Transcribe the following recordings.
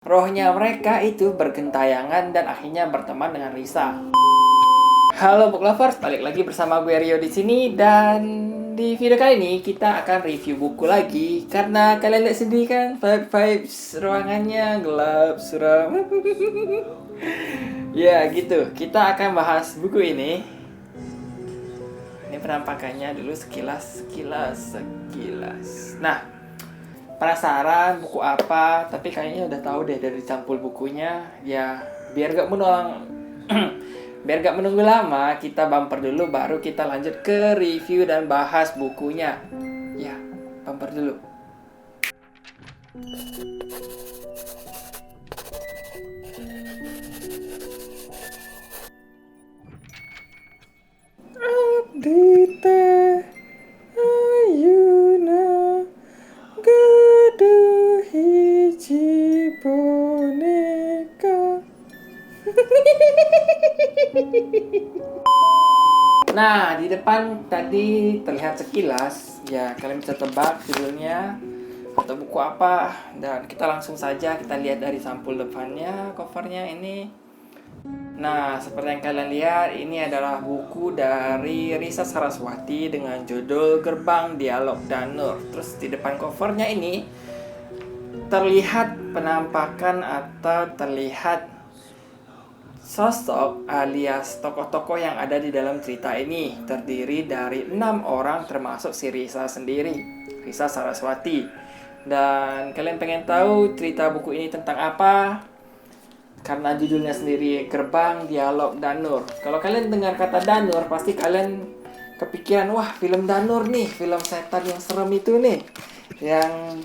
Rohnya mereka itu bergentayangan dan akhirnya berteman dengan Risa. Halo book lovers, balik lagi bersama gue Rio di sini, dan di video kali ini kita akan review buku lagi karena kalian lihat sendiri kan vibes ruangannya gelap suram. Ya gitu, kita akan bahas buku ini. Ini penampakannya dulu sekilas. Nah, penasaran buku apa? Tapi kayaknya udah tahu deh dari sampul bukunya. Ya, biar gak biar gak menunggu lama, kita bumper dulu baru kita lanjut ke review dan bahas bukunya. Ya, bumper dulu. Dita Ayuna Gado hiji boneka. Nah, di depan tadi terlihat sekilas. Ya, kalian bisa tebak judulnya atau buku apa. Dan kita langsung saja kita lihat dari sampul depannya, covernya ini. Nah, seperti yang kalian lihat, ini adalah buku dari Risa Saraswati dengan judul Gerbang Dialog Danur. Terus di depan covernya ini terlihat penampakan atau terlihat sosok alias tokoh-tokoh yang ada di dalam cerita ini. Terdiri dari 6 orang termasuk si Risa sendiri, Risa Saraswati. Dan kalian pengen tahu cerita buku ini tentang apa? Karena judulnya sendiri Gerbang Dialog Danur. Kalau kalian dengar kata Danur, pasti kalian kepikiran, wah film Danur nih, film setan yang serem itu nih, yang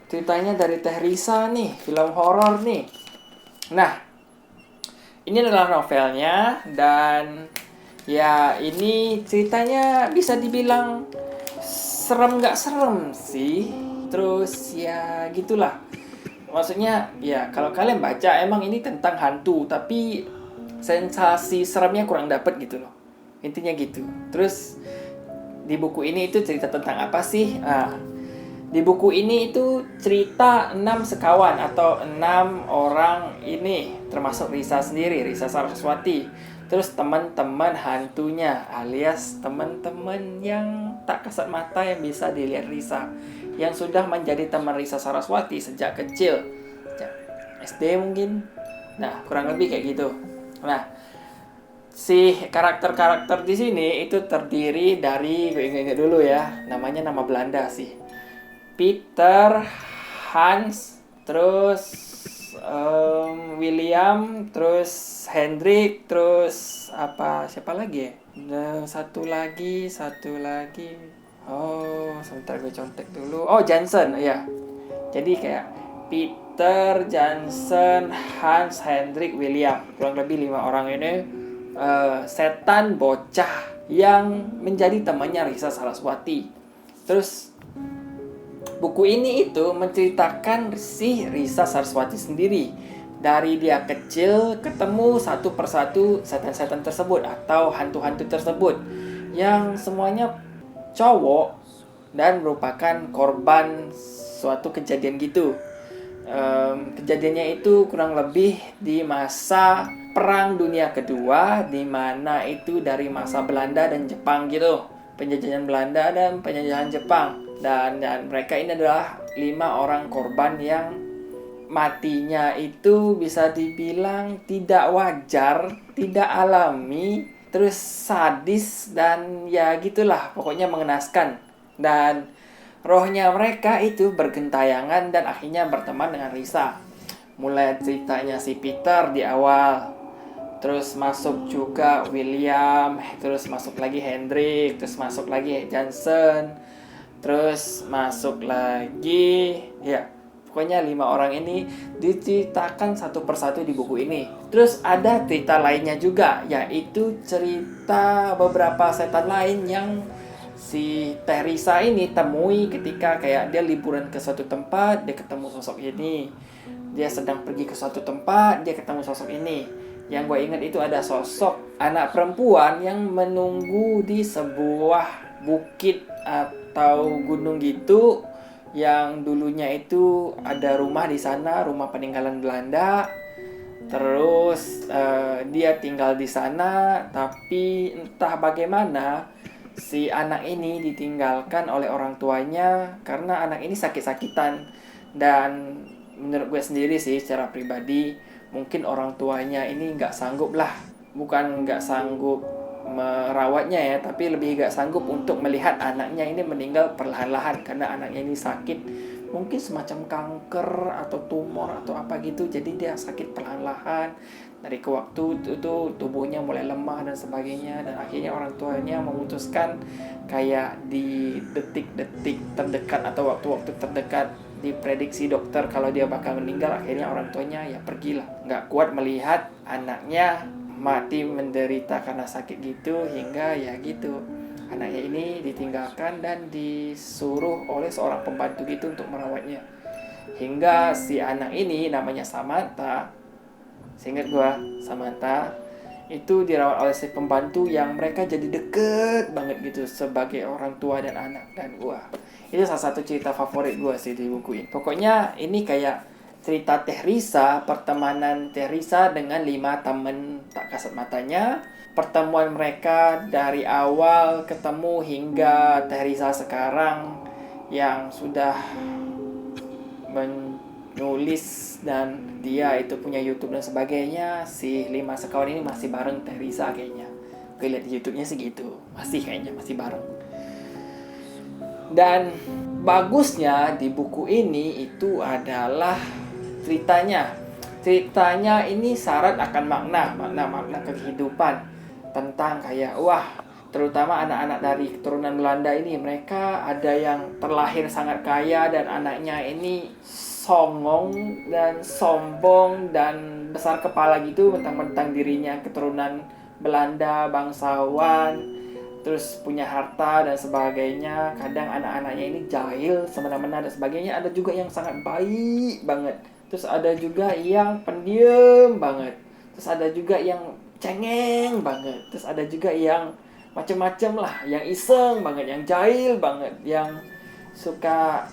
ceritanya dari Teh Risa nih, film horor nih. Nah, ini adalah novelnya, dan ya ini ceritanya bisa dibilang serem gak serem sih. Terus ya gitulah. Maksudnya ya kalau kalian baca emang ini tentang hantu, tapi sensasi seremnya kurang dapet gitu loh. Intinya gitu. Terus di buku ini itu cerita tentang apa sih? Di buku ini itu cerita 6 sekawan atau 6 orang ini, termasuk Risa sendiri, Risa Saraswati. Terus teman-teman hantunya alias teman-teman yang tak kasat mata yang bisa dilihat Risa, yang sudah menjadi teman Risa Saraswati sejak kecil, sejak SD mungkin. Nah, kurang lebih kayak gitu. Nah, si karakter-karakter di sini itu terdiri dari, gue ingat dulu ya, namanya nama Belanda sih. Peter, Hans, terus William, terus Hendrik, terus siapa lagi ya? Nah, satu lagi. Oh, sebentar gue contek dulu. Oh, Johnson, ya. Jadi kayak Peter, Johnson, Hans, Hendrik, William. Kurang lebih 5 orang ini setan bocah yang menjadi temannya Risa Saraswati. Terus buku ini itu menceritakan si Risa Saraswati sendiri. Dari dia kecil ketemu satu persatu setan-setan tersebut atau hantu-hantu tersebut, yang semuanya cowok dan merupakan korban suatu kejadian gitu. Kejadiannya itu kurang lebih di masa Perang Dunia Kedua, di mana itu dari masa Belanda dan Jepang gitu, penjajahan Belanda dan penjajahan Jepang. Dan mereka ini adalah 5 orang korban yang matinya itu bisa dibilang tidak wajar, tidak alami, terus sadis, dan ya gitulah, pokoknya mengenaskan. Dan rohnya mereka itu bergentayangan dan akhirnya berteman dengan Risa. Mulai ceritanya si Peter di awal, terus masuk juga William, terus masuk lagi Hendrik, terus masuk lagi Johnson, terus masuk lagi, ya pokoknya 5 orang ini diceritakan satu persatu di buku ini. Terus ada cerita lainnya juga, yaitu cerita beberapa setan lain yang si Teh Risa ini temui ketika kayak dia liburan ke suatu tempat, dia ketemu sosok ini. Dia sedang pergi ke suatu tempat, dia ketemu sosok ini. Yang gue ingat itu ada sosok anak perempuan yang menunggu di sebuah bukit atau gunung gitu, yang dulunya itu ada rumah di sana, rumah peninggalan Belanda. Terus dia tinggal di sana, tapi entah bagaimana si anak ini ditinggalkan oleh orang tuanya karena anak ini sakit-sakitan. Dan menurut gue sendiri sih secara pribadi, mungkin orang tuanya ini nggak sanggup lah. Bukan nggak sanggup merawatnya ya, tapi lebih nggak sanggup untuk melihat anaknya ini meninggal perlahan-lahan karena anaknya ini sakit, mungkin semacam kanker atau tumor atau apa gitu. Jadi dia sakit perlahan-lahan, dari ke waktu itu tubuhnya mulai lemah dan sebagainya, dan akhirnya orang tuanya memutuskan kayak di detik-detik terdekat atau waktu-waktu terdekat diprediksi dokter kalau dia bakal meninggal. Akhirnya orang tuanya ya pergilah, nggak kuat melihat anaknya mati menderita karena sakit gitu, hingga ya gitu anaknya ini ditinggalkan dan disuruh oleh seorang pembantu gitu untuk merawatnya. Hingga si anak ini namanya Samantha, seingat gua Samantha, itu dirawat oleh si pembantu yang mereka jadi deket banget gitu sebagai orang tua dan anak. Dan wah, itu salah satu cerita favorit gua sih di buku ini. Pokoknya ini kayak cerita Teh Risa, pertemanan Teh Risa dengan 5 temen tak kasat matanya. Pertemuan mereka dari awal ketemu hingga Teh Risa sekarang yang sudah menulis dan dia itu punya YouTube dan sebagainya. Si 5 sekawan ini masih bareng Teh Risa kayaknya. Gue lihat di YouTube-nya sih gitu. Masih kayaknya masih bareng. Dan bagusnya di buku ini itu adalah ceritanya ini syarat akan makna kehidupan, tentang kayak wah, terutama anak-anak dari keturunan Belanda ini, mereka ada yang terlahir sangat kaya dan anaknya ini songong dan sombong dan besar kepala gitu, mentang-mentang dirinya keturunan Belanda, bangsawan, terus punya harta dan sebagainya. Kadang anak-anaknya ini jahil semena-mena dan sebagainya. Ada juga yang sangat baik banget, terus ada juga yang pendiam banget, terus ada juga yang cengeng banget, terus ada juga yang macem-macem lah, yang iseng banget, yang jahil banget, yang suka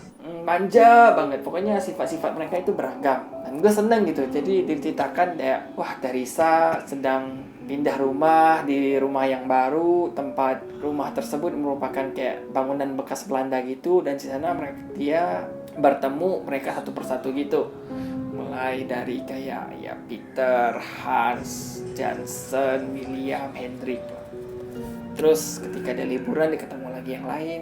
manja banget. Pokoknya sifat-sifat mereka itu beragam dan gue seneng gitu. Jadi diceritakan kayak wah, Teresa sedang pindah rumah di rumah yang baru. Tempat rumah tersebut merupakan kayak bangunan bekas Belanda gitu, dan di sana dia bertemu mereka satu persatu gitu. Mulai dari kayak ya Peter, Hans, Jansen, William, Hendrik. Terus ketika dia liburan dia ketemu lagi yang lain,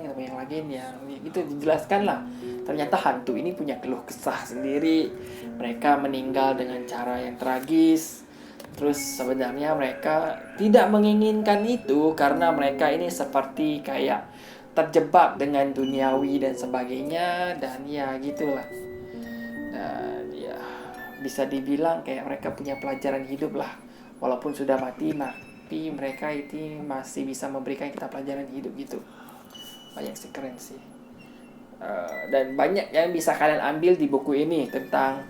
yang gitu dijelaskan lah. Ternyata hantu ini punya keluh kesah sendiri. Mereka meninggal dengan cara yang tragis. Terus sebenarnya mereka tidak menginginkan itu karena mereka ini seperti kayak terjebak dengan duniawi dan sebagainya, dan ya gitulah. Dan ya bisa dibilang kayak mereka punya pelajaran hidup lah. Walaupun sudah mati, tapi mereka itu masih bisa memberikan kita pelajaran hidup gitu. Banyak sih, keren sih. Dan banyak yang bisa kalian ambil di buku ini tentang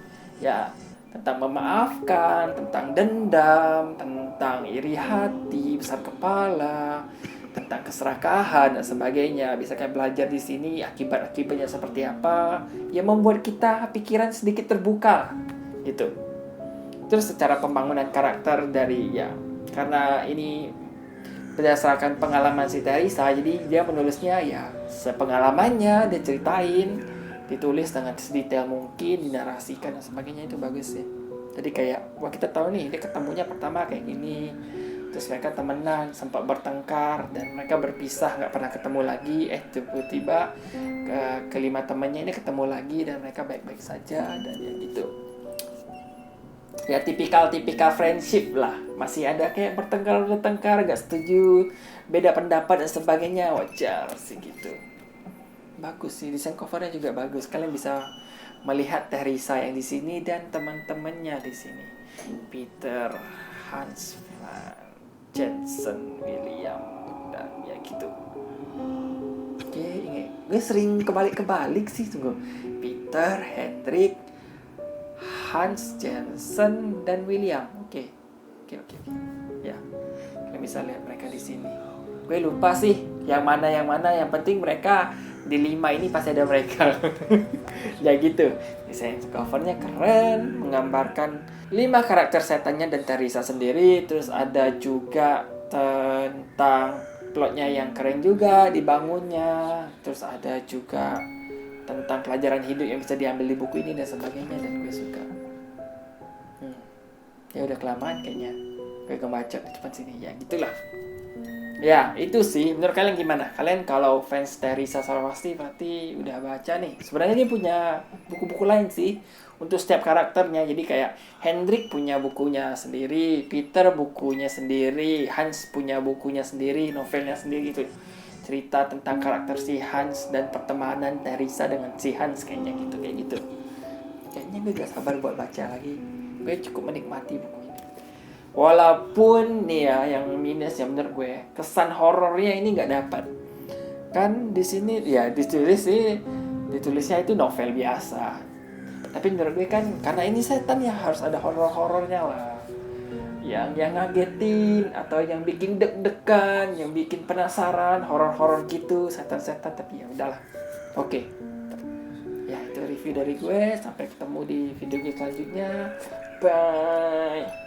memaafkan, tentang dendam, tentang iri hati, besar kepala, tentang keserakahan dan sebagainya. Bisa kalian belajar di sini akibatnya seperti apa, yang membuat kita pikiran sedikit terbuka gitu. Terus secara pembangunan karakter dari karena ini berdasarkan pengalaman si Teresa, jadi dia menulisnya ya sepengalamannya, dia ceritain, ditulis dengan sedetail mungkin, dinarasikan dan sebagainya. Itu bagus ya. Jadi kayak wah, kita tahu nih dia ketemunya pertama kayak gini, terus mereka temenan, sempat bertengkar dan mereka berpisah, nggak pernah ketemu lagi. Tiba-tiba kelima temannya ini ketemu lagi dan mereka baik-baik saja, dan ya gitu. Ya tipikal friendship lah. Masih ada kayak bertengkar, gak setuju, beda pendapat dan sebagainya, wajar sih gitu. Bagus sih, desain covernya juga bagus. Kalian bisa melihat Teresa yang di sini dan teman-temannya di sini. Peter, Hans, Jensen, William, dan ya gitu. Oke, ingat. Gue sering kebalik sih, tunggu. Peter, Hendrik, Hans, Jensen, dan William. Oke. Ya, kalian bisa lihat mereka di sini. Gue lupa sih yang mana. Yang penting mereka di 5 ini pasti ada mereka. Ya gitu. Desain covernya keren, menggambarkan 5 karakter setannya dan Teresa sendiri. Terus ada juga tentang plotnya yang keren juga dibangunnya. Terus ada juga tentang pelajaran hidup yang bisa diambil di buku ini dan sebagainya, dan gue suka. Ya udah kelamaan kayaknya gue ngebacot di depan sini, ya gitulah. Ya itu sih, menurut kalian gimana? Kalian kalau fans Teresa Saraswati berarti udah baca nih. Sebenarnya dia punya buku-buku lain sih untuk setiap karakternya. Jadi kayak Hendrik punya bukunya sendiri, Peter bukunya sendiri, Hans punya bukunya sendiri, novelnya sendiri gitu. Cerita tentang karakter si Hans dan pertemanan Teresa dengan si Hans kayaknya gitu, kayak gitu. Kayaknya gue gak sabar buat baca lagi. Gue cukup menikmati buku ini. Walaupun nih ya, yang minus ya menurut gue, kesan horornya ini nggak dapat. Kan di sini ya ditulisnya itu novel biasa. Tapi menurut gue kan karena ini setan ya harus ada horor-horornya lah. Yang ngagetin atau yang bikin deg-degan, yang bikin penasaran, horor-horor gitu, setan-setan, tapi ya udahlah. Oke. Ya itu review dari gue, sampai ketemu di video selanjutnya. Bye.